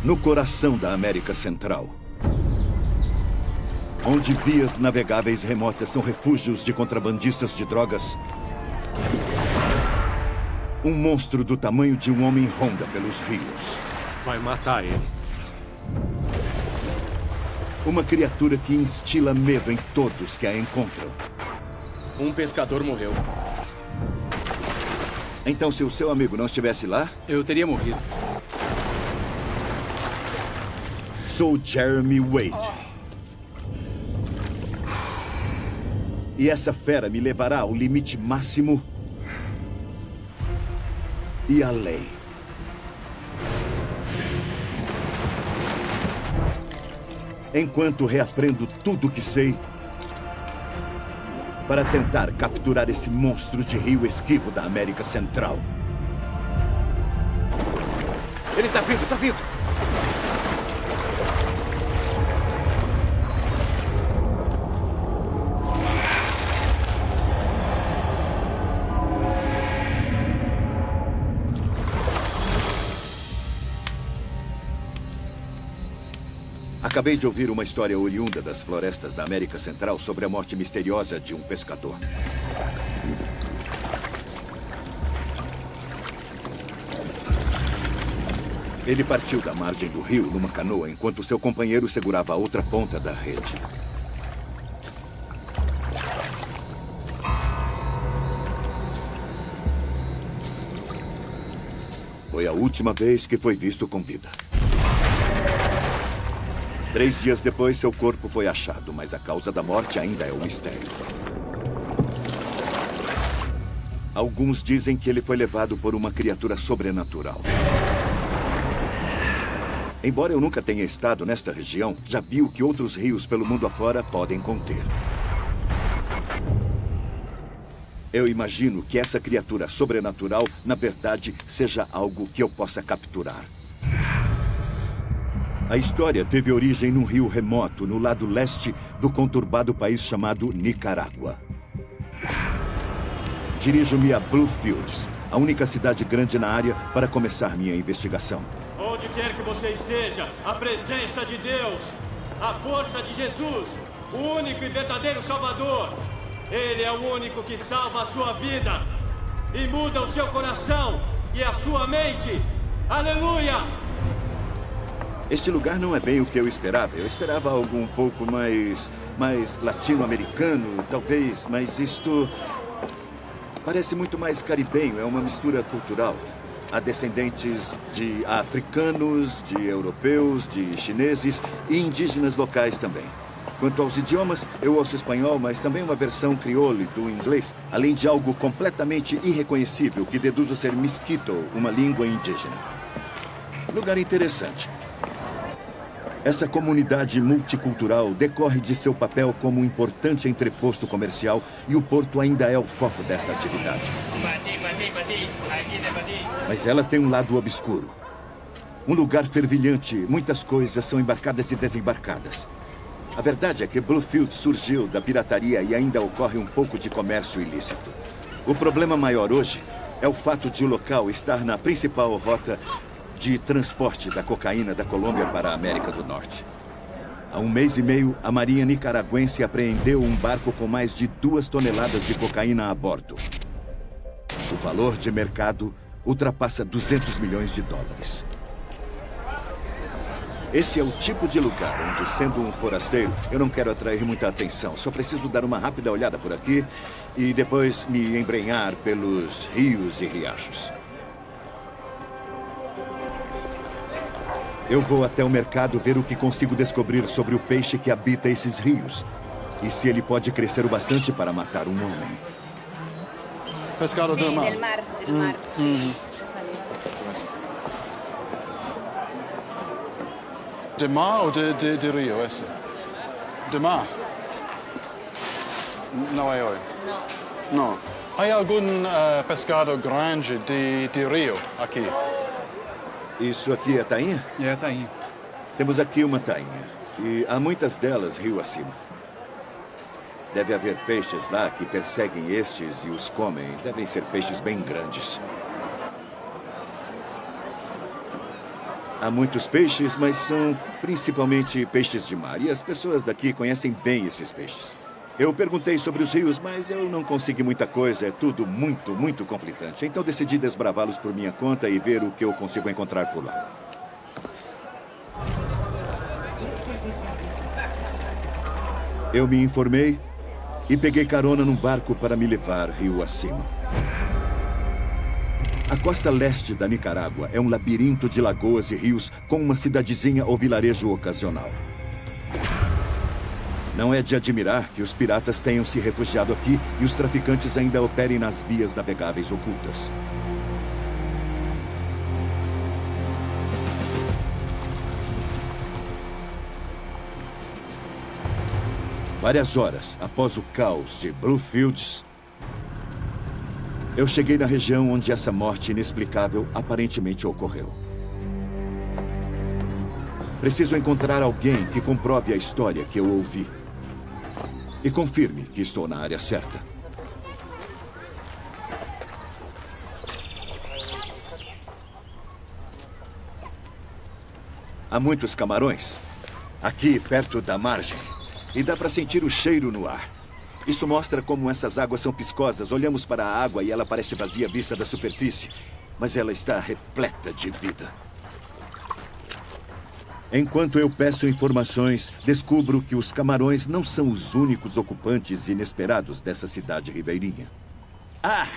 no coração da América Central, onde vias navegáveis remotas são refúgios de contrabandistas de drogas, um monstro do tamanho de um homem ronda pelos rios. Vai matar ele. Uma criatura que instila medo em todos que a encontram. Um pescador morreu. Então, se o seu amigo não estivesse lá... Eu teria morrido. Sou Jeremy Wade. E essa fera me levará ao limite máximo e além. Enquanto reaprendo tudo o que sei para tentar capturar esse monstro de rio esquivo da América Central. Ele tá vindo, tá vindo! Acabei de ouvir uma história oriunda das florestas da América Central sobre a morte misteriosa de um pescador. Ele partiu da margem do rio numa canoa enquanto seu companheiro segurava a outra ponta da rede. Foi a última vez que foi visto com vida. 3 dias depois, seu corpo foi achado, mas a causa da morte ainda é um mistério. Alguns dizem que ele foi levado por uma criatura sobrenatural. Embora eu nunca tenha estado nesta região, já vi o que outros rios pelo mundo afora podem conter. Eu imagino que essa criatura sobrenatural, na verdade, seja algo que eu possa capturar. A história teve origem num rio remoto, no lado leste do conturbado país chamado Nicarágua. Dirijo-me a Bluefields, a única cidade grande na área, para começar minha investigação. Onde quer que você esteja, a presença de Deus, a força de Jesus, o único e verdadeiro Salvador. Ele é o único que salva a sua vida e muda o seu coração e a sua mente. Aleluia! Este lugar não é bem o que eu esperava. Eu esperava algo um pouco mais latino-americano, talvez, mas isto parece muito mais caribenho. É uma mistura cultural. Há descendentes de africanos, de europeus, de chineses e indígenas locais também. Quanto aos idiomas, eu ouço espanhol, mas também uma versão crioulo do inglês, além de algo completamente irreconhecível que deduzo ser Miskito, uma língua indígena. Lugar interessante. Essa comunidade multicultural decorre de seu papel como um importante entreposto comercial e o porto ainda é o foco dessa atividade. Mas ela tem um lado obscuro. Um lugar fervilhante, muitas coisas são embarcadas e desembarcadas. A verdade é que Bluefield surgiu da pirataria e ainda ocorre um pouco de comércio ilícito. O problema maior hoje é o fato de o local estar na principal rota de transporte da cocaína da Colômbia para a América do Norte. Há 1 mês e meio, a Marinha Nicaragüense apreendeu um barco com mais de 2 toneladas de cocaína a bordo. O valor de mercado ultrapassa 200 milhões de dólares. Esse é o tipo de lugar onde, sendo um forasteiro, eu não quero atrair muita atenção. Só preciso dar uma rápida olhada por aqui e depois me embrenhar pelos rios e riachos. Eu vou até o mercado ver o que consigo descobrir sobre o peixe que habita esses rios. E se ele pode crescer o bastante para matar um homem. Pescado del mar. Del mar, del mar. De mar ou de rio esse? De mar? Não é hoje? Não. Há algum pescado grande de rio aqui? Isso aqui é tainha? É, tainha. Temos aqui uma tainha. E há muitas delas rio acima. Deve haver peixes lá que perseguem estes e os comem. Devem ser peixes bem grandes. Há muitos peixes, mas são principalmente peixes de mar. E as pessoas daqui conhecem bem esses peixes. Eu perguntei sobre os rios, mas eu não consegui muita coisa. É tudo muito, muito conflitante. Então decidi desbravá-los por minha conta e ver o que eu consigo encontrar por lá. Eu me informei e peguei carona num barco para me levar rio acima. A costa leste da Nicarágua é um labirinto de lagoas e rios com uma cidadezinha ou vilarejo ocasional. Não é de admirar que os piratas tenham se refugiado aqui e os traficantes ainda operem nas vias navegáveis ocultas. Várias horas após o caos de Bluefields, eu cheguei na região onde essa morte inexplicável aparentemente ocorreu. Preciso encontrar alguém que comprove a história que eu ouvi e confirme que estou na área certa. Há muitos camarões aqui perto da margem e dá para sentir o cheiro no ar. Isso mostra como essas águas são piscosas. Olhamos para a água e ela parece vazia à vista da superfície, mas ela está repleta de vida. Enquanto eu peço informações, descubro que os camarões não são os únicos ocupantes inesperados dessa cidade ribeirinha. Ah!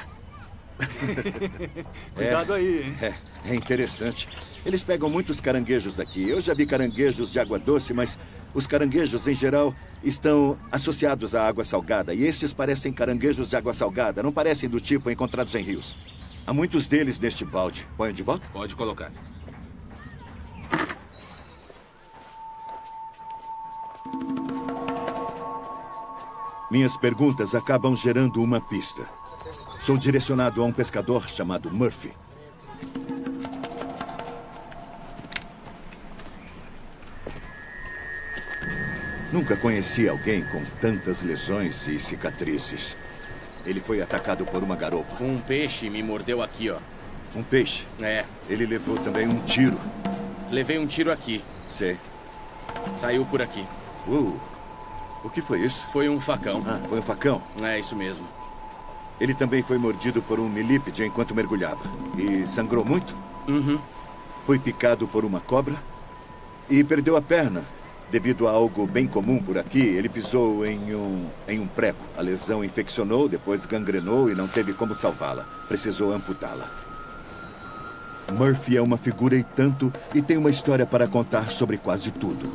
Cuidado aí, hein? É interessante. Eles pegam muitos caranguejos aqui. Eu já vi caranguejos de água doce, mas os caranguejos, em geral, estão associados à água salgada. E estes parecem caranguejos de água salgada. Não parecem do tipo encontrados em rios. Há muitos deles neste balde. Põe de volta? Pode colocar. Minhas perguntas acabam gerando uma pista. Sou direcionado a um pescador chamado Murphy. Nunca conheci alguém com tantas lesões e cicatrizes. Ele foi atacado por uma garopa. Um peixe me mordeu aqui, ó. Um peixe? É. Ele levou também um tiro. Levei um tiro aqui. Sei. Saiu por aqui. O que foi isso? Foi um facão. Ah, foi um facão? É, isso mesmo. Ele também foi mordido por um milípede enquanto mergulhava. E sangrou muito? Uhum. Foi picado por uma cobra e perdeu a perna. Devido a algo bem comum por aqui, ele pisou em um prego. A lesão infeccionou, depois gangrenou e não teve como salvá-la. Precisou amputá-la. Murphy é uma figura e tanto e tem uma história para contar sobre quase tudo.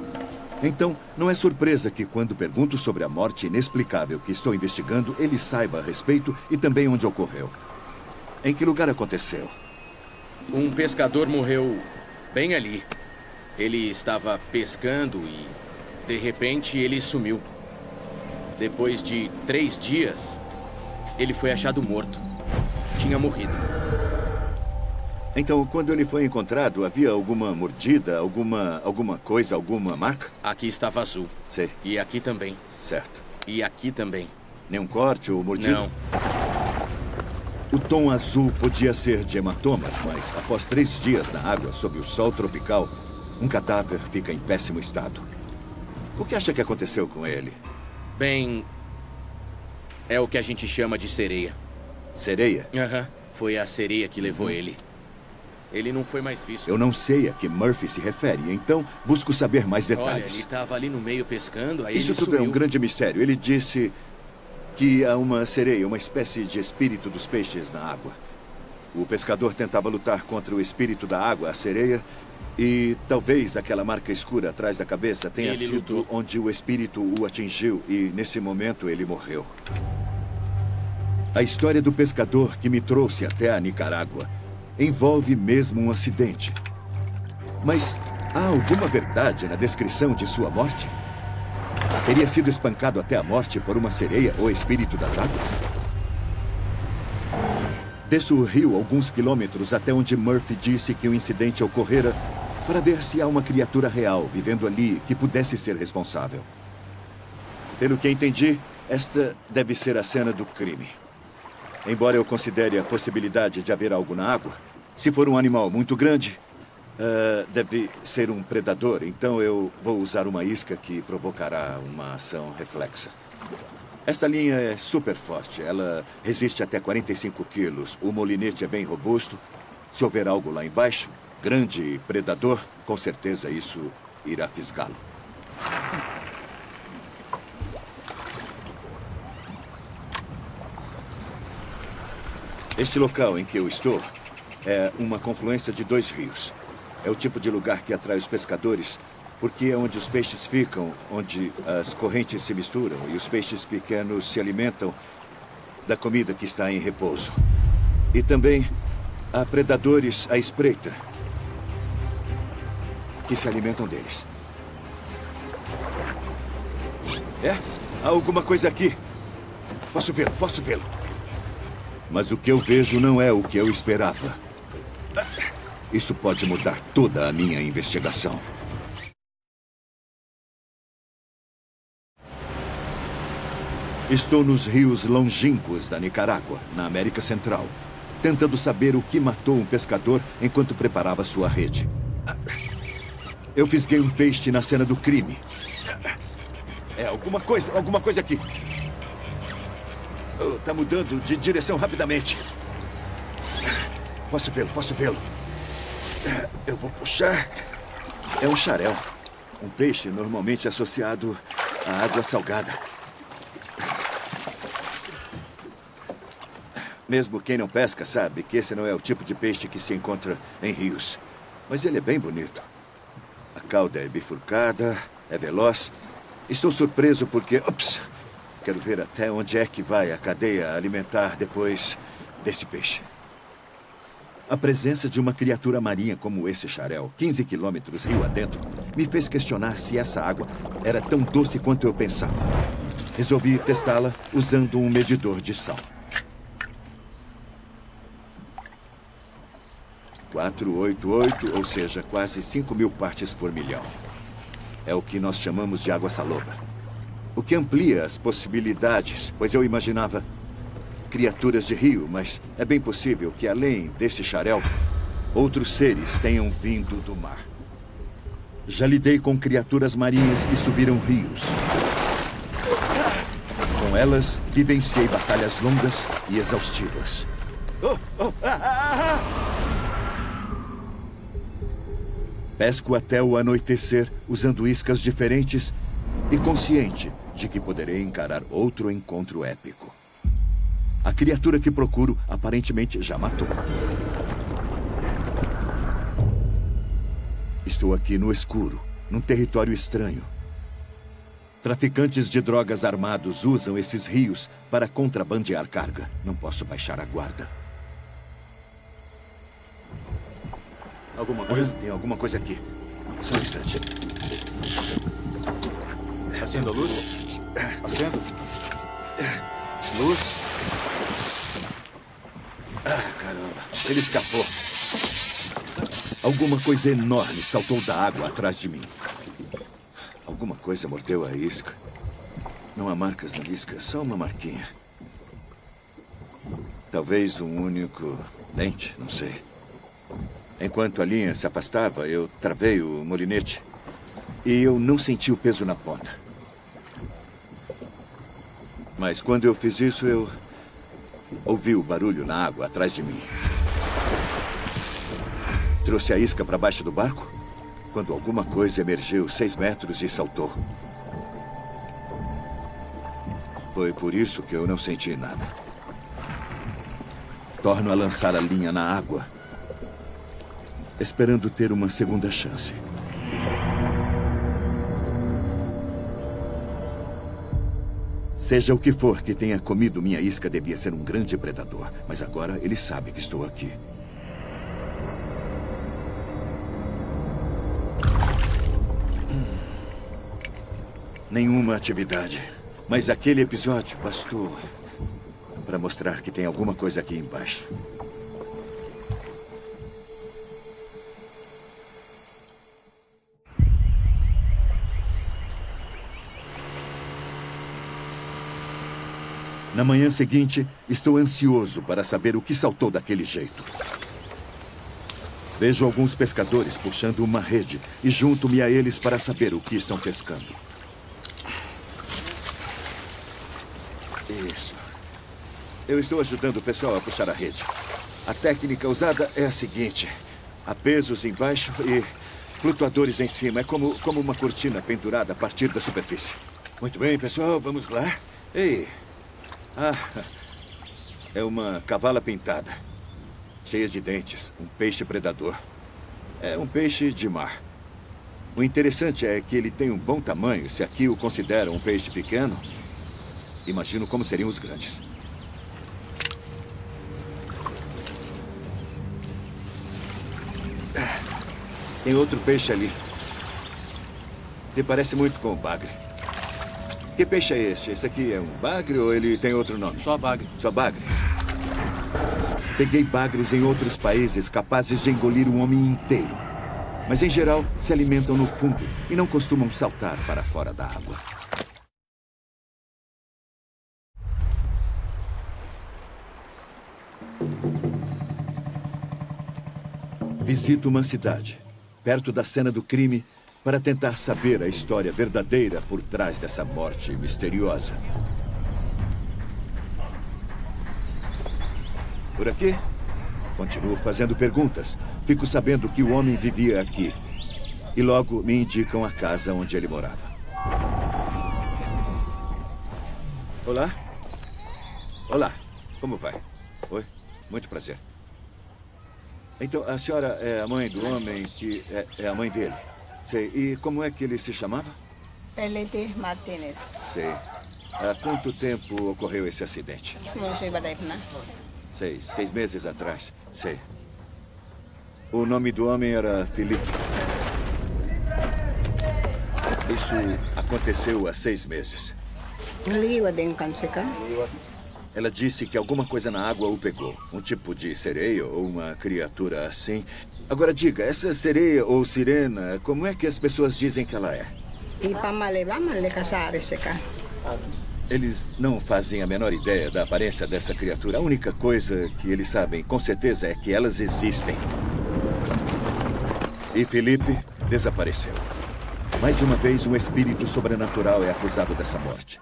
Então, não é surpresa que quando pergunto sobre a morte inexplicável que estou investigando, ele saiba a respeito e também onde ocorreu. Em que lugar aconteceu? Um pescador morreu bem ali. Ele estava pescando e, de repente, ele sumiu. Depois de 3 dias, ele foi achado morto. Tinha morrido. Então, quando ele foi encontrado, havia alguma mordida, alguma coisa, alguma marca? Aqui estava azul. Sei. E aqui também. Certo. E aqui também. Nenhum corte ou mordida? Não. O tom azul podia ser de hematomas, mas após 3 dias na água, sob o sol tropical, um cadáver fica em péssimo estado. O que acha que aconteceu com ele? Bem, é o que a gente chama de sereia. Sereia? Aham. Foi a sereia que levou ele. Ele não foi mais visto. Eu não sei a que Murphy se refere, então busco saber mais detalhes. Olha, ele estava ali no meio pescando, aí Isso ele tudo sumiu. é um grande mistério. Ele disse que há uma sereia, uma espécie de espírito dos peixes na água. O pescador tentava lutar contra o espírito da água, a sereia, e talvez aquela marca escura atrás da cabeça tenha Ele sido lutou. onde o espírito o atingiu e, nesse momento, ele morreu. A história do pescador que me trouxe até a Nicarágua envolve mesmo um acidente. Mas há alguma verdade na descrição de sua morte? Teria sido espancado até a morte por uma sereia ou espírito das águas? Desço o rio alguns quilômetros até onde Murphy disse que o incidente ocorrera para ver se há uma criatura real vivendo ali que pudesse ser responsável. Pelo que entendi, esta deve ser a cena do crime. Embora eu considere a possibilidade de haver algo na água, se for um animal muito grande, Deve ser um predador, então eu vou usar uma isca que provocará uma ação reflexa. Esta linha é super forte. Ela resiste até 45 quilos. O molinete é bem robusto. Se houver algo lá embaixo, grande predador, com certeza isso irá fisgá-lo. Este local em que eu estou é uma confluência de 2 rios. É o tipo de lugar que atrai os pescadores, porque é onde os peixes ficam, onde as correntes se misturam e os peixes pequenos se alimentam da comida que está em repouso. E também há predadores à espreita, que se alimentam deles. Há alguma coisa aqui. Posso vê-lo, posso vê-lo. Mas o que eu vejo não é o que eu esperava. Isso pode mudar toda a minha investigação. Estou nos rios longínquos da Nicarágua, na América Central, tentando saber o que matou um pescador enquanto preparava sua rede. Eu fisguei um peixe na cena do crime. É alguma coisa aqui. Está mudando de direção rapidamente. Posso vê-lo, posso vê-lo. Eu vou puxar. É um xarel. Um peixe normalmente associado à água salgada. Mesmo quem não pesca sabe que esse não é o tipo de peixe que se encontra em rios. Mas ele é bem bonito. A cauda é bifurcada, é veloz. Estou surpreso porque... Ups! Quero ver até onde é que vai a cadeia alimentar depois desse peixe. A presença de uma criatura marinha como esse xarel, 15 quilômetros rio adentro, me fez questionar se essa água era tão doce quanto eu pensava. Resolvi testá-la usando um medidor de sal. 488, ou seja, quase 5.000 partes por milhão. É o que nós chamamos de água salobra. O que amplia as possibilidades, pois eu imaginava criaturas de rio, mas é bem possível que, além deste xarel, outros seres tenham vindo do mar. Já lidei com criaturas marinhas que subiram rios. Com elas, vivenciei batalhas longas e exaustivas. Pesco até o anoitecer, usando iscas diferentes e consciente de que poderei encarar outro encontro épico. A criatura que procuro aparentemente já matou. Estou aqui no escuro, num território estranho. Traficantes de drogas armados usam esses rios para contrabandear carga. Não posso baixar a guarda. Alguma coisa? Tem alguma coisa aqui. Só um instante. Acendo a luz? Acendo. Luz. Caramba. Ele escapou. Alguma coisa enorme saltou da água atrás de mim. Alguma coisa mordeu a isca. Não há marcas na isca, só uma marquinha. Talvez um único dente, não sei. Enquanto a linha se afastava, eu travei o molinete. E eu não senti o peso na ponta. Mas quando eu fiz isso, eu ouvi o barulho na água atrás de mim. Trouxe a isca para baixo do barco, quando alguma coisa emergiu 6 metros e saltou. Foi por isso que eu não senti nada. Torno a lançar a linha na água, esperando ter uma segunda chance. Seja o que for que tenha comido minha isca, devia ser um grande predador. Mas agora ele sabe que estou aqui. Nenhuma atividade. Mas aquele episódio bastou para mostrar que tem alguma coisa aqui embaixo. Na manhã seguinte, estou ansioso para saber o que saltou daquele jeito. Vejo alguns pescadores puxando uma rede e junto-me a eles para saber o que estão pescando. Isso. Eu estou ajudando o pessoal a puxar a rede. A técnica usada é a seguinte. Há pesos embaixo e flutuadores em cima. É como uma cortina pendurada a partir da superfície. Muito bem, pessoal, vamos lá. Ei. É uma cavala pintada. Cheia de dentes. Um peixe predador. É um peixe de mar. O interessante é que ele tem um bom tamanho. Se aqui o consideram um peixe pequeno, imagino como seriam os grandes. Tem outro peixe ali. Se parece muito com o bagre. Que peixe é este? Esse aqui é um bagre ou ele tem outro nome? Só bagre. Só bagre? Peguei bagres em outros países capazes de engolir um homem inteiro. Mas, em geral, se alimentam no fundo e não costumam saltar para fora da água. Visito uma cidade, perto da cena do crime, para tentar saber a história verdadeira por trás dessa morte misteriosa. Por aqui? Continuo fazendo perguntas. Fico sabendo que o homem vivia aqui. E logo me indicam a casa onde ele morava. Olá? Olá. Como vai? Oi. Muito prazer. Então, a senhora é a mãe do homem que é a mãe dele. Sei. E como é que ele se chamava? Pelete Martinez. Sei. Há quanto tempo ocorreu esse acidente? Sei. 6 meses atrás. Sei. O nome do homem era Felipe. Isso aconteceu há 6 meses. Ela disse que alguma coisa na água o pegou. Um tipo de sereia ou uma criatura assim. Agora diga, essa sereia ou sirena, como é que as pessoas dizem que ela é? Eles não fazem a menor ideia da aparência dessa criatura. A única coisa que eles sabem, com certeza, é que elas existem. E Felipe desapareceu. Mais uma vez, um espírito sobrenatural é acusado dessa morte.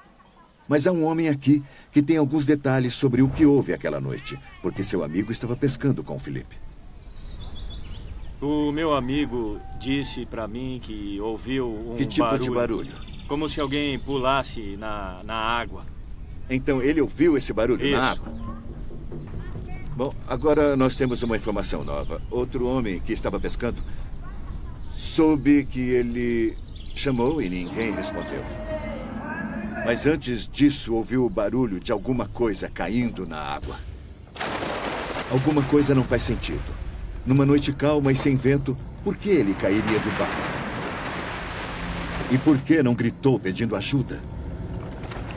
Mas há um homem aqui que tem alguns detalhes sobre o que houve aquela noite, porque seu amigo estava pescando com o Felipe. O meu amigo disse pra mim que ouviu um Que tipo de barulho? Como se alguém pulasse na água. Então ele ouviu esse barulho Isso. na água? Bom, agora nós temos uma informação nova. Outro homem que estava pescando soube que ele chamou e ninguém respondeu. Mas antes disso, ouviu o barulho de alguma coisa caindo na água. Alguma coisa não faz sentido. Numa noite calma e sem vento, por que ele cairia do barco? E por que não gritou pedindo ajuda?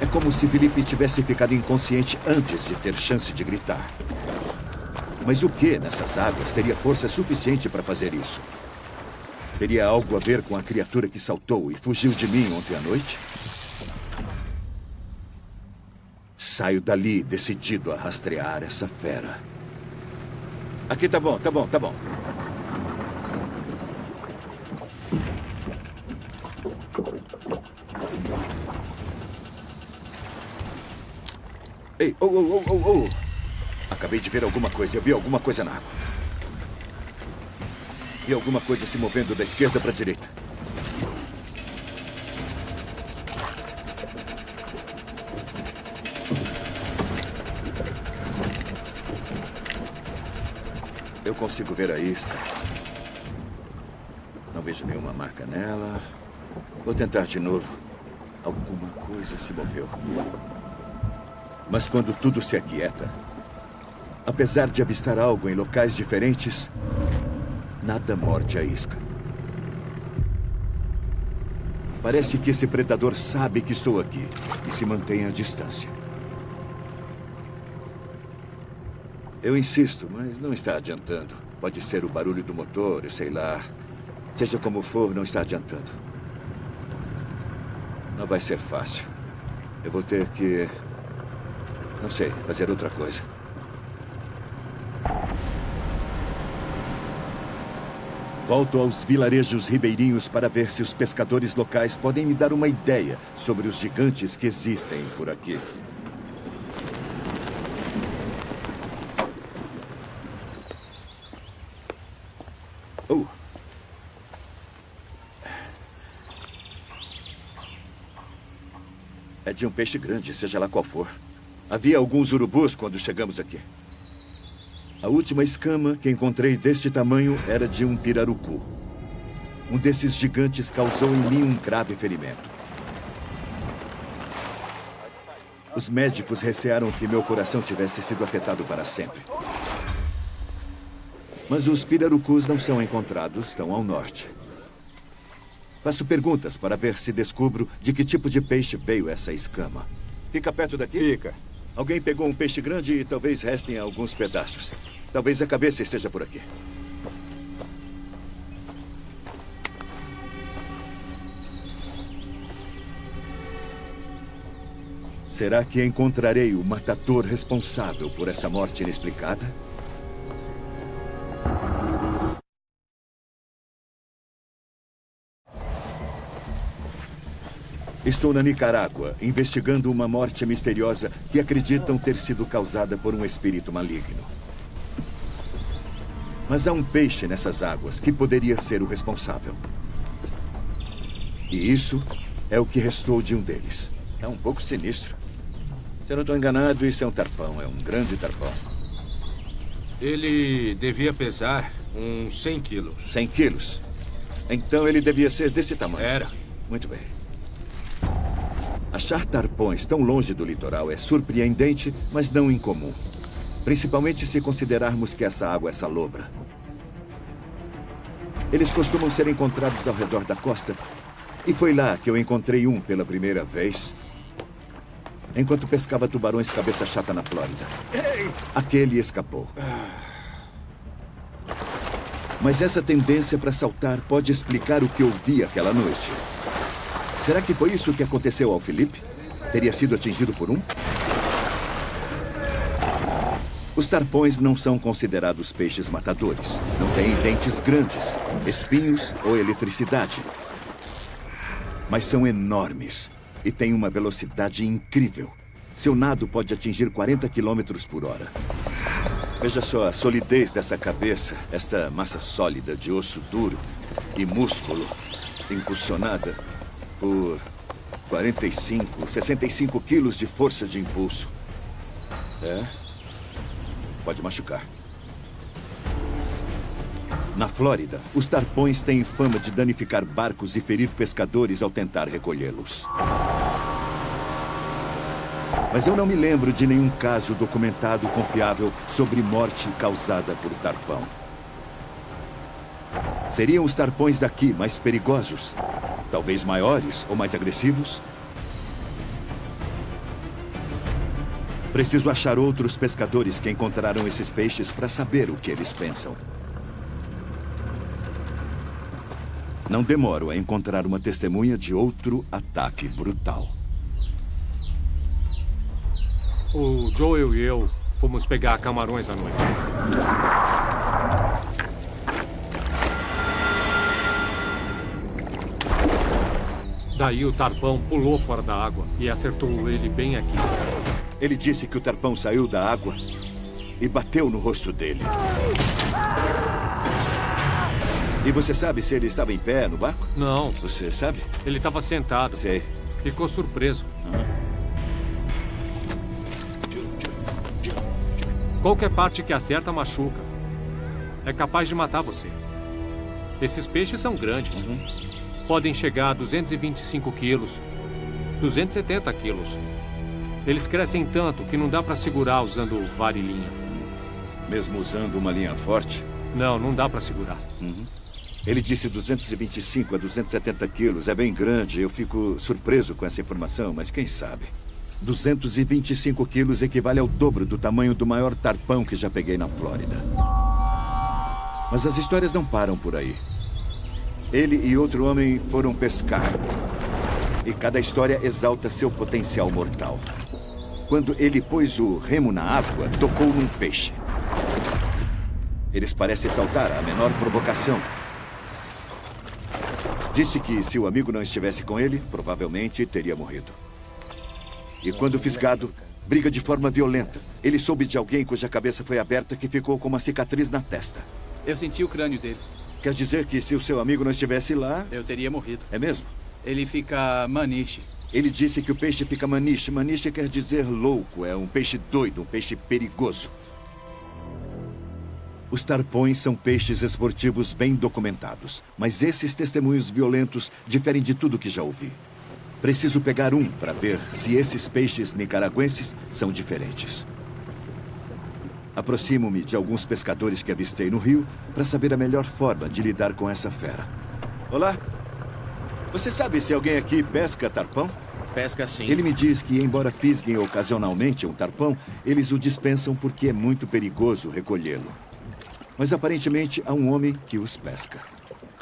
É como se Felipe tivesse ficado inconsciente antes de ter chance de gritar. Mas o que nessas águas teria força suficiente para fazer isso? Teria algo a ver com a criatura que saltou e fugiu de mim ontem à noite? Saio dali decidido a rastrear essa fera. Aqui tá bom. Ei, oh. Acabei de ver alguma coisa. Eu vi alguma coisa na água. Vi alguma coisa se movendo da esquerda para a direita. Eu consigo ver a isca. Não vejo nenhuma marca nela. Vou tentar de novo. Alguma coisa se moveu. Mas quando tudo se aquieta, apesar de avistar algo em locais diferentes, nada morde a isca. Parece que esse predador sabe que estou aqui e se mantém à distância. Eu insisto, mas não está adiantando. Pode ser o barulho do motor, sei lá. Seja como for, não está adiantando. Não vai ser fácil. Eu vou ter que... não sei, fazer outra coisa. Volto aos vilarejos ribeirinhos para ver se os pescadores locais podem me dar uma ideia sobre os gigantes que existem por aqui. Oh. É de um peixe grande, seja lá qual for. Havia alguns urubus quando chegamos aqui. A última escama que encontrei deste tamanho era de um pirarucu. Um desses gigantes causou em mim um grave ferimento. Os médicos recearam que meu coração tivesse sido afetado para sempre. Mas os pirarucus não são encontrados, estão ao norte. Faço perguntas para ver se descubro de que tipo de peixe veio essa escama. Fica perto daqui? Fica. Alguém pegou um peixe grande e talvez restem alguns pedaços. Talvez a cabeça esteja por aqui. Será que encontrarei o matador responsável por essa morte inexplicada? Estou na Nicarágua, investigando uma morte misteriosa que acreditam ter sido causada por um espírito maligno. Mas há um peixe nessas águas que poderia ser o responsável. E isso é o que restou de um deles. É um pouco sinistro. Se eu não estou enganado, isso é um tarpão. É um grande tarpão. Ele devia pesar uns 100 quilos. 100 quilos? Então ele devia ser desse tamanho. Era. Muito bem. Achar tarpões tão longe do litoral é surpreendente, mas não incomum. Principalmente se considerarmos que essa água é salobra. Eles costumam ser encontrados ao redor da costa. E foi lá que eu encontrei um pela primeira vez, enquanto pescava tubarões cabeça chata na Flórida. Aquele escapou. Mas essa tendência para saltar pode explicar o que eu vi aquela noite. Será que foi isso que aconteceu ao Felipe? Teria sido atingido por um? Os tarpões não são considerados peixes matadores. Não têm dentes grandes, espinhos ou eletricidade. Mas são enormes e têm uma velocidade incrível. Seu nado pode atingir 40 km por hora. Veja só a solidez dessa cabeça, esta massa sólida de osso duro e músculo, impulsionada por 65 quilos de força de impulso. Pode machucar. Na Flórida, os tarpões têm fama de danificar barcos e ferir pescadores ao tentar recolhê-los. Mas eu não me lembro de nenhum caso documentado confiável sobre morte causada por tarpão. Seriam os tarpões daqui mais perigosos? Talvez maiores ou mais agressivos? Preciso achar outros pescadores que encontraram esses peixes para saber o que eles pensam. Não demoro a encontrar uma testemunha de outro ataque brutal. O Joel e eu fomos pegar camarões à noite. Daí o tarpão pulou fora da água e acertou ele bem aqui. Ele disse que o tarpão saiu da água e bateu no rosto dele. E você sabe se ele estava em pé no barco? Não. Você sabe? Ele estava sentado. Sei. Ficou surpreso. Qualquer parte que acerta machuca. É capaz de matar você. Esses peixes são grandes. Podem chegar a 225 quilos, 270 quilos. Eles crescem tanto que não dá para segurar usando vara e linha. Mesmo usando uma linha forte? Não dá para segurar. Ele disse 225 a 270 quilos. É bem grande. Eu fico surpreso com essa informação, mas quem sabe? 225 quilos equivale ao dobro do tamanho do maior tarpão que já peguei na Flórida. Mas as histórias não param por aí. Ele e outro homem foram pescar. E cada história exalta seu potencial mortal. Quando ele pôs o remo na água, tocou num peixe. Eles parecem saltar à menor provocação. Disse que se o amigo não estivesse com ele, provavelmente teria morrido. E quando fisgado, briga de forma violenta. Ele soube de alguém cuja cabeça foi aberta que ficou com uma cicatriz na testa. Eu senti o crânio dele. Quer dizer que se o seu amigo não estivesse lá... Eu teria morrido. É mesmo? Ele fica maniche. Ele disse que o peixe fica maniche. Maniche quer dizer louco. É um peixe doido, um peixe perigoso. Os tarpões são peixes esportivos bem documentados. Mas esses testemunhos violentos diferem de tudo que já ouvi. Preciso pegar um para ver se esses peixes nicaragüenses são diferentes. Aproximo-me de alguns pescadores que avistei no rio para saber a melhor forma de lidar com essa fera. Olá. Você sabe se alguém aqui pesca tarpão? Pesca sim. Ele me diz que, embora fisguem ocasionalmente um tarpão, eles o dispensam porque é muito perigoso recolhê-lo. Mas aparentemente há um homem que os pesca.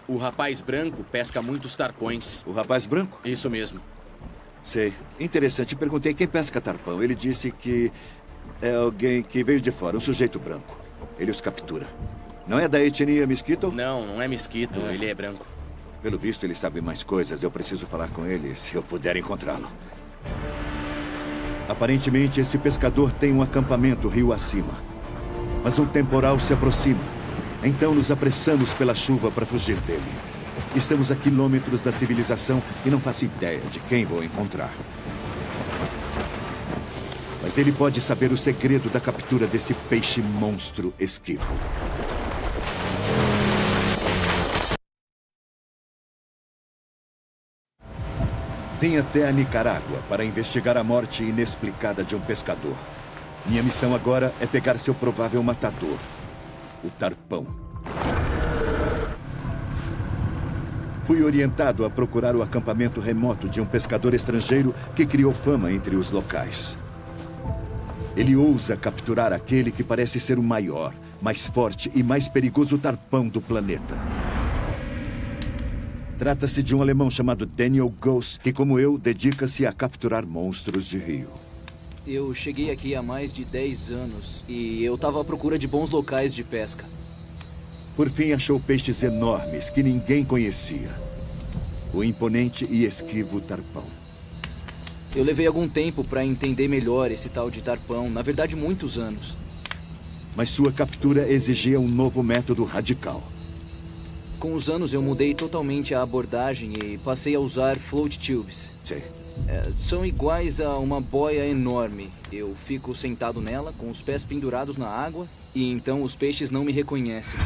O rapaz branco pesca muitos tarpões. O rapaz branco? Isso mesmo. Sei. Interessante. Perguntei quem pesca tarpão. Ele disse que é alguém que veio de fora, um sujeito branco. Ele os captura. Não é da etnia Mesquito? Não, não é Mesquito. Ele é branco. Pelo visto, ele sabe mais coisas. Eu preciso falar com ele se eu puder encontrá-lo. Aparentemente, esse pescador tem um acampamento rio acima. Mas um temporal se aproxima. Então nos apressamos pela chuva para fugir dele. Estamos a quilômetros da civilização e não faço ideia de quem vou encontrar. Mas ele pode saber o segredo da captura desse peixe monstro esquivo. Vim até a Nicarágua para investigar a morte inexplicada de um pescador. Minha missão agora é pegar seu provável matador, o tarpão. Fui orientado a procurar o acampamento remoto de um pescador estrangeiro que criou fama entre os locais. Ele ousa capturar aquele que parece ser o maior, mais forte e mais perigoso tarpão do planeta. Trata-se de um alemão chamado Daniel Goss, que, como eu, dedica-se a capturar monstros de rio. Eu cheguei aqui há mais de 10 anos e eu estava à procura de bons locais de pesca. Por fim, achou peixes enormes que ninguém conhecia. O imponente e esquivo tarpão. Eu levei algum tempo para entender melhor esse tal de tarpão. Na verdade, muitos anos. Mas sua captura exigia um novo método radical. Com os anos, eu mudei totalmente a abordagem e passei a usar float tubes. Sim. São iguais a uma boia enorme. Eu fico sentado nela, com os pés pendurados na água, e então os peixes não me reconhecem.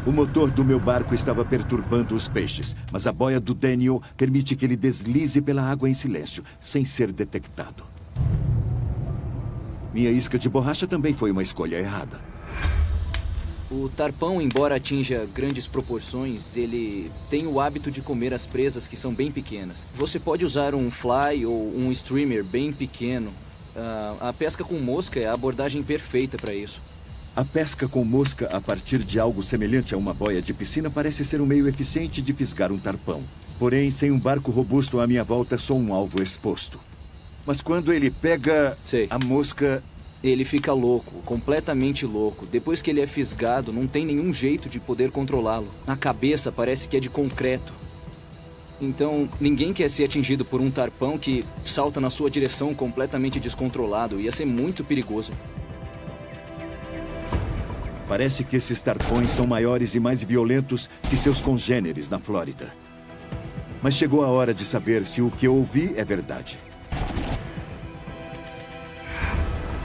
O motor do meu barco estava perturbando os peixes, mas a boia do Daniel permite que ele deslize pela água em silêncio, sem ser detectado. Minha isca de borracha também foi uma escolha errada. O tarpão, embora atinja grandes proporções, ele tem o hábito de comer as presas que são bem pequenas. Você pode usar um fly ou um streamer bem pequeno. A pesca com mosca é a abordagem perfeita para isso. A pesca com mosca a partir de algo semelhante a uma boia de piscina parece ser um meio eficiente de fisgar um tarpão. Porém, sem um barco robusto à minha volta, sou um alvo exposto. Mas quando ele pega a mosca... Ele fica louco, completamente louco. Depois que ele é fisgado, não tem nenhum jeito de poder controlá-lo. A cabeça parece que é de concreto. Então, ninguém quer ser atingido por um tarpão que salta na sua direção completamente descontrolado. Ia ser muito perigoso. Parece que esses tarpões são maiores e mais violentos que seus congêneres na Flórida. Mas chegou a hora de saber se o que eu ouvi é verdade.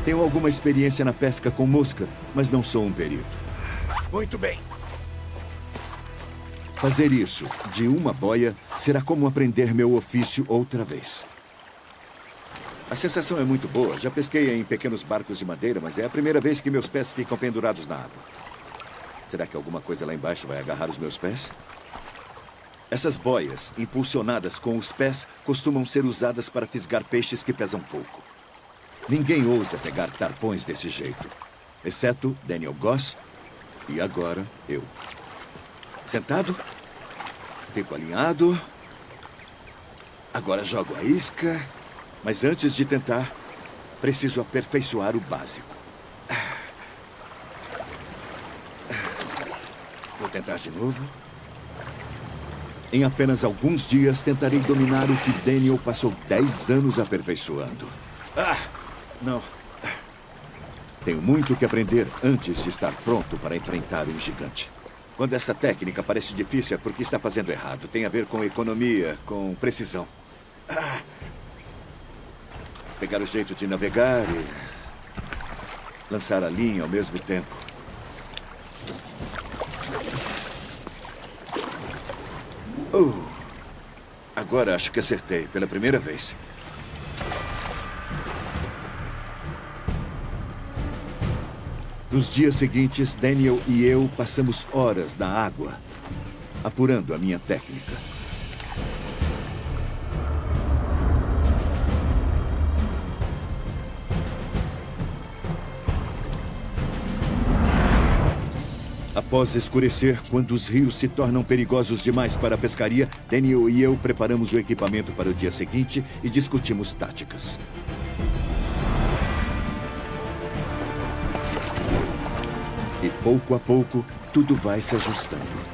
Tenho alguma experiência na pesca com mosca, mas não sou um perito. Muito bem. Fazer isso de uma boia será como aprender meu ofício outra vez. A sensação é muito boa. Já pesquei em pequenos barcos de madeira, mas é a primeira vez que meus pés ficam pendurados na água. Será que alguma coisa lá embaixo vai agarrar os meus pés? Essas boias, impulsionadas com os pés, costumam ser usadas para fisgar peixes que pesam pouco. Ninguém ousa pegar tarpões desse jeito, exceto Daniel Goss e agora eu. Sentado, fico alinhado. Agora jogo a isca, mas antes de tentar, preciso aperfeiçoar o básico. Vou tentar de novo. Em apenas alguns dias, tentarei dominar o que Daniel passou 10 anos aperfeiçoando. Não. Tenho muito que aprender antes de estar pronto para enfrentar um gigante. Quando essa técnica parece difícil, é porque está fazendo errado. Tem a ver com economia, com precisão. Pegar o jeito de navegar e lançar a linha ao mesmo tempo. Agora acho que acertei pela primeira vez. Nos dias seguintes, Daniel e eu passamos horas na água, apurando a minha técnica. Após escurecer, quando os rios se tornam perigosos demais para a pescaria, Daniel e eu preparamos o equipamento para o dia seguinte e discutimos táticas. E pouco a pouco, tudo vai se ajustando.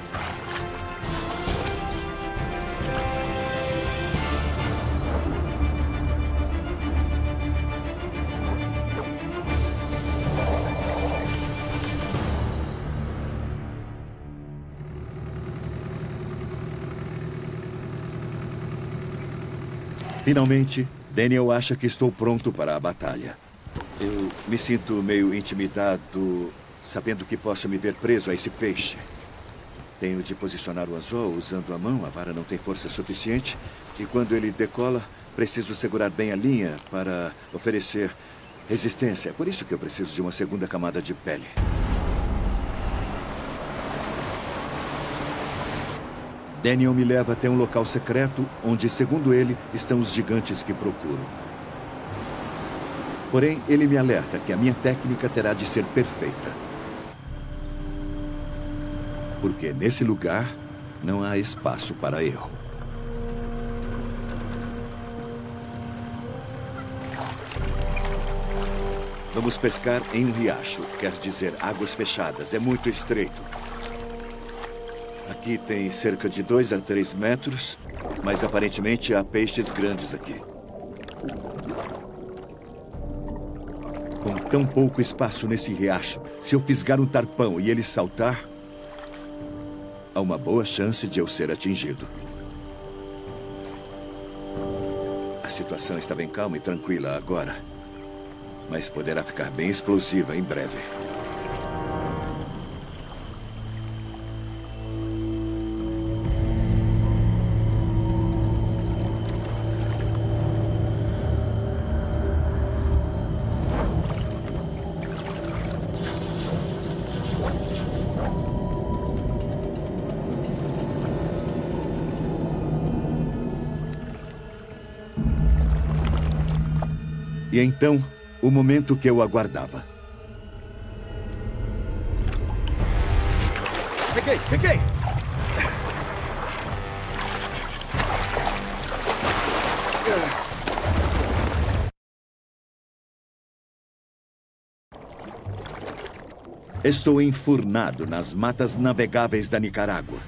Finalmente, Daniel acha que estou pronto para a batalha. Eu me sinto meio intimidado, sabendo que posso me ver preso a esse peixe. Tenho de posicionar o anzol usando a mão, a vara não tem força suficiente. E quando ele decola, preciso segurar bem a linha para oferecer resistência. É por isso que eu preciso de uma segunda camada de pele. Daniel me leva até um local secreto, onde, segundo ele, estão os gigantes que procuro. Porém, ele me alerta que a minha técnica terá de ser perfeita. Porque nesse lugar não há espaço para erro. Vamos pescar em um riacho, quer dizer águas fechadas. É muito estreito. Aqui tem cerca de 2 a 3 metros, mas aparentemente há peixes grandes aqui. Com tão pouco espaço nesse riacho, se eu fisgar um tarpão e ele saltar, há uma boa chance de eu ser atingido. A situação está bem calma e tranquila agora, mas poderá ficar bem explosiva em breve. E então, o momento que eu aguardava. Peguei! Estou enfurnado nas matas navegáveis da Nicarágua.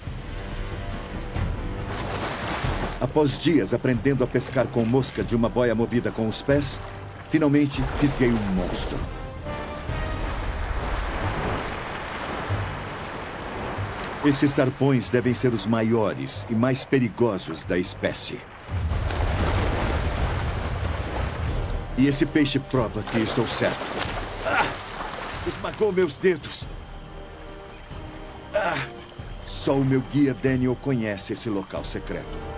Após dias aprendendo a pescar com mosca de uma boia movida com os pés, finalmente fisguei um monstro. Esses tarpões devem ser os maiores e mais perigosos da espécie. E esse peixe prova que estou certo. Esmagou meus dedos. Só o meu guia Daniel conhece esse local secreto.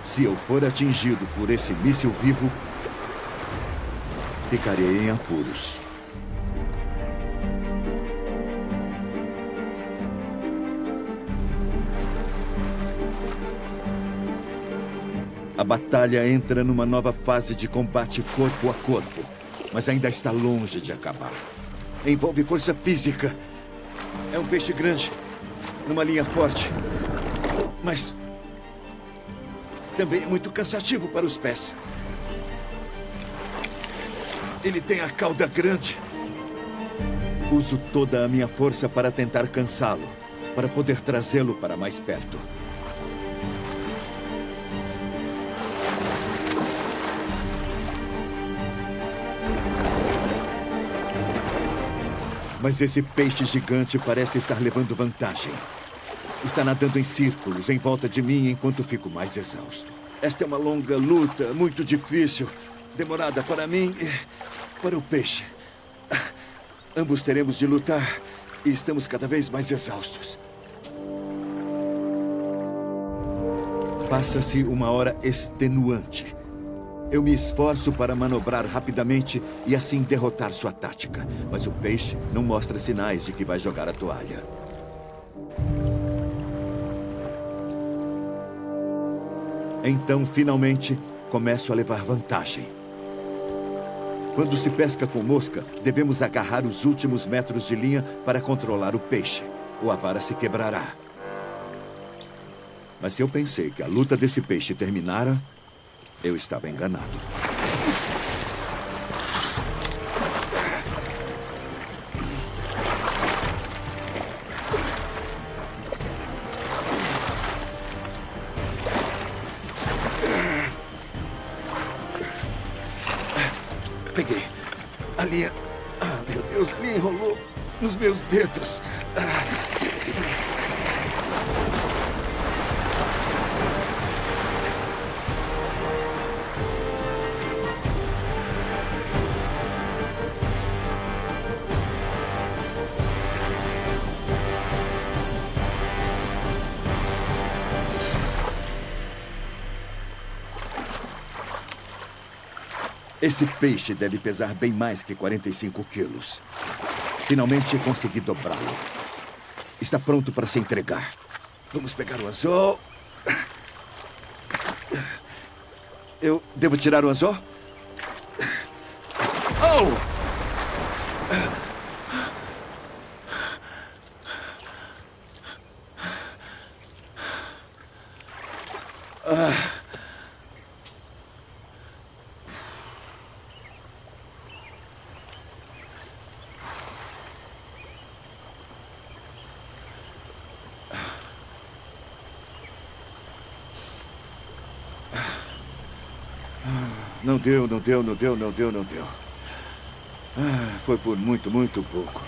Se eu for atingido por esse míssil vivo, ficarei em apuros. A batalha entra numa nova fase de combate corpo a corpo, mas ainda está longe de acabar. Envolve força física. É um peixe grande, numa linha forte, mas também é muito cansativo para os pés. Ele tem a cauda grande. Uso toda a minha força para tentar cansá-lo, para poder trazê-lo para mais perto. Mas esse peixe gigante parece estar levando vantagem. Está nadando em círculos em volta de mim enquanto fico mais exausto. Esta é uma longa luta, muito difícil, demorada para mim e para o peixe. Ambos teremos de lutar e estamos cada vez mais exaustos. Passa-se uma hora extenuante. Eu me esforço para manobrar rapidamente e assim derrotar sua tática. Mas o peixe não mostra sinais de que vai jogar a toalha. Então, finalmente, começo a levar vantagem. Quando se pesca com mosca, devemos agarrar os últimos metros de linha para controlar o peixe, ou a vara se quebrará. Mas se eu pensei que a luta desse peixe terminara, eu estava enganado. Peguei a linha. Ah, meu Deus, a linha enrolou nos meus dedos. Esse peixe deve pesar bem mais que 45 quilos. Finalmente consegui dobrá-lo. Está pronto para se entregar. Vamos pegar o anzol. Eu devo tirar o anzol? Oh! Não deu. Foi por muito pouco.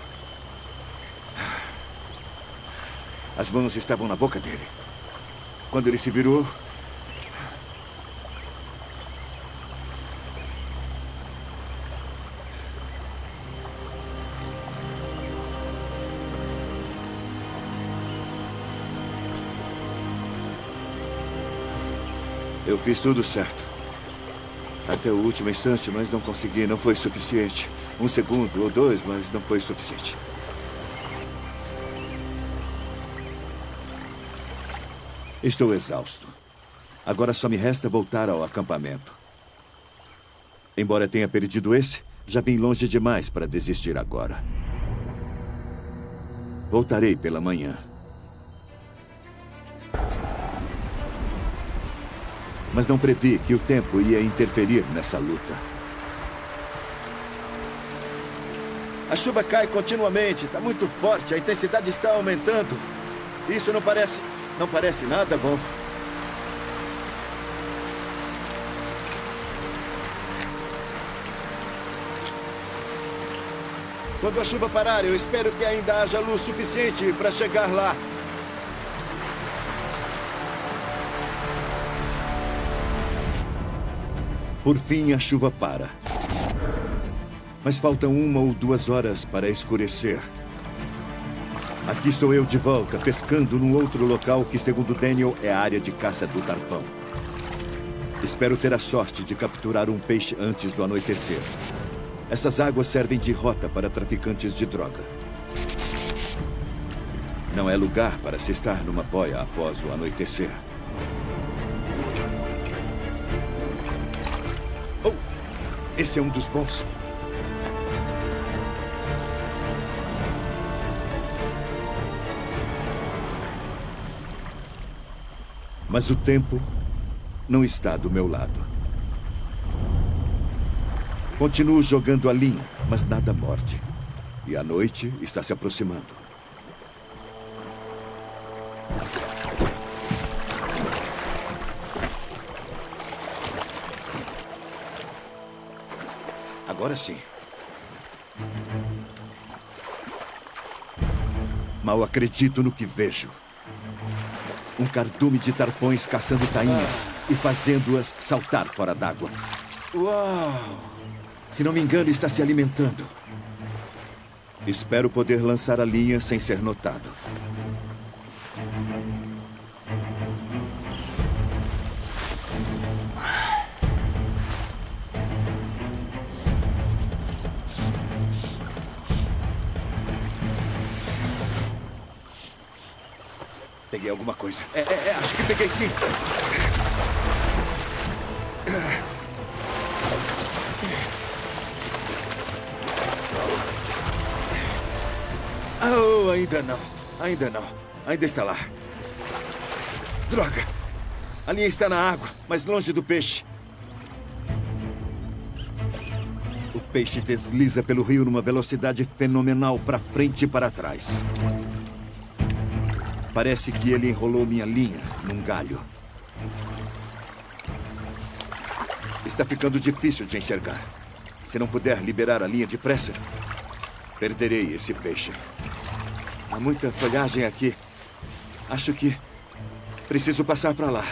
As mãos estavam na boca dele. Quando ele se virou... Eu fiz tudo certo. Até o último instante, mas não consegui. Não foi suficiente. 1 segundo ou 2, mas não foi suficiente. Estou exausto. Agora só me resta voltar ao acampamento. Embora tenha perdido esse, já vim longe demais para desistir agora. Voltarei pela manhã. Mas não previ que o tempo ia interferir nessa luta. A chuva cai continuamente, está muito forte, a intensidade está aumentando. Isso não parece nada bom. Quando a chuva parar, eu espero que ainda haja luz suficiente para chegar lá. Por fim, a chuva para. Mas faltam 1 ou 2 horas para escurecer. Aqui estou eu de volta, pescando num outro local que, segundo Daniel, é a área de caça do Tarpão. Espero ter a sorte de capturar um peixe antes do anoitecer. Essas águas servem de rota para traficantes de droga. Não é lugar para se estar numa boia após o anoitecer. Oh, esse é um dos bons. Mas o tempo não está do meu lado. Continuo jogando a linha, mas nada morde. E a noite está se aproximando. Agora sim. Mal acredito no que vejo. Um cardume de tarpões caçando tainhas e fazendo-as saltar fora d'água. Uau! Se não me engano, está se alimentando. Espero poder lançar a linha sem ser notado. Peguei alguma coisa. Acho que peguei sim. Oh, ainda não. Ainda não. Ainda está lá. Droga! A linha está na água, mas longe do peixe. O peixe desliza pelo rio numa velocidade fenomenal para frente e para trás. Parece que ele enrolou minha linha num galho. Está ficando difícil de enxergar. Se não puder liberar a linha depressa, perderei esse peixe. Há muita folhagem aqui. Acho que preciso passar para lá.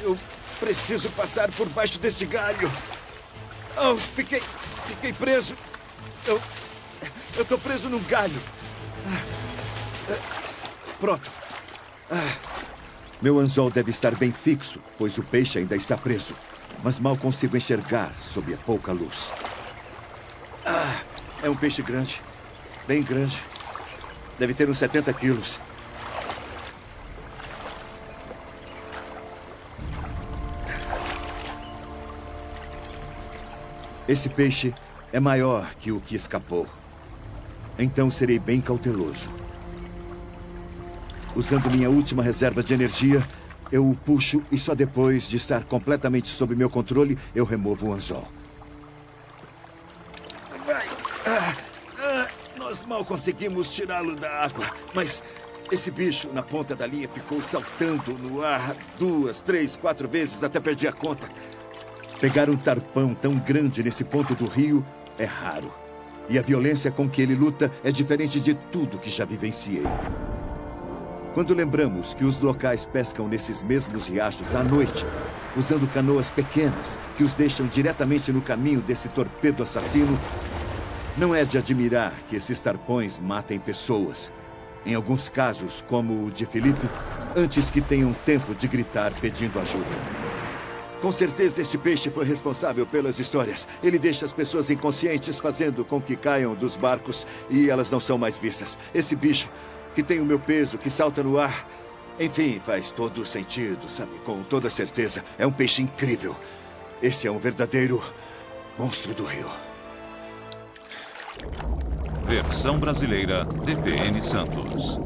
Eu preciso passar por baixo deste galho. Oh, fiquei preso. Eu estou preso num galho. Pronto. Meu anzol deve estar bem fixo, pois o peixe ainda está preso. Mas mal consigo enxergar sob a pouca luz. É um peixe grande. Bem grande. Deve ter uns 70 quilos. Esse peixe é maior que o que escapou. Então serei bem cauteloso. Usando minha última reserva de energia, eu o puxo e só depois de estar completamente sob meu controle, eu removo o anzol. Nós mal conseguimos tirá-lo da água, mas esse bicho na ponta da linha ficou saltando no ar 2, 3, 4 vezes até perder a conta. Pegar um tarpão tão grande nesse ponto do rio é raro. E a violência com que ele luta é diferente de tudo que já vivenciei. Quando lembramos que os locais pescam nesses mesmos riachos à noite, usando canoas pequenas que os deixam diretamente no caminho desse torpedo assassino, não é de admirar que esses tarpões matem pessoas. Em alguns casos, como o de Felipe, antes que tenham tempo de gritar pedindo ajuda. Com certeza este peixe foi responsável pelas histórias. Ele deixa as pessoas inconscientes fazendo com que caiam dos barcos e elas não são mais vistas. Esse bicho, que tem o meu peso, que salta no ar... Enfim, faz todo sentido, sabe? Com toda certeza. É um peixe incrível. Esse é um verdadeiro monstro do rio. Versão brasileira, DPN Santos.